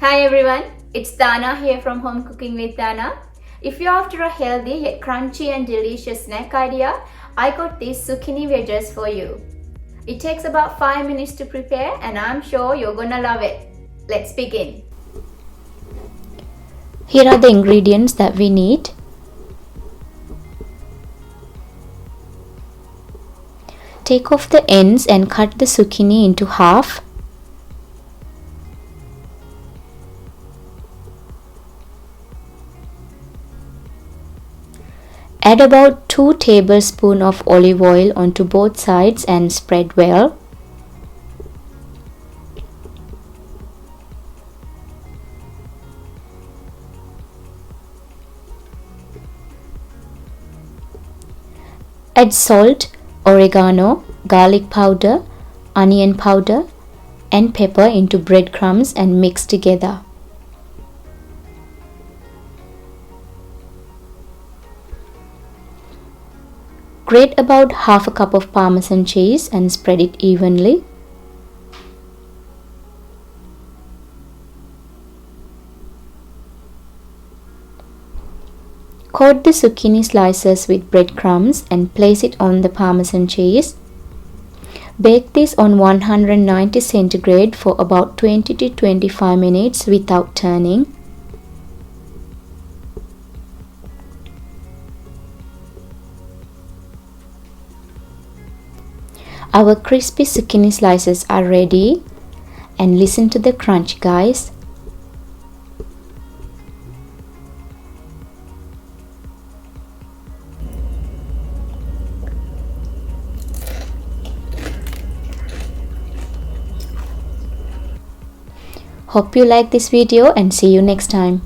Hi everyone, it's Dana here from Home Cooking with Dana. If you're after a healthy yet crunchy and delicious snack idea, I got these zucchini wedges for you. It takes about 5 minutes to prepare and I'm sure you're gonna love it. Let's begin. Here are the ingredients that we need. Take off the ends and cut the zucchini into half. Add about 2 tablespoons of olive oil onto both sides and spread well. Add salt, oregano, garlic powder, onion powder, and pepper into breadcrumbs and mix together. Grate about half a cup of Parmesan cheese and spread it evenly. Coat the zucchini slices with breadcrumbs and place it on the Parmesan cheese. Bake this on 190 centigrade for about 20 to 25 minutes without turning. Our crispy zucchini slices are ready, and listen to the crunch, guys. Hope you like this video and see you next time.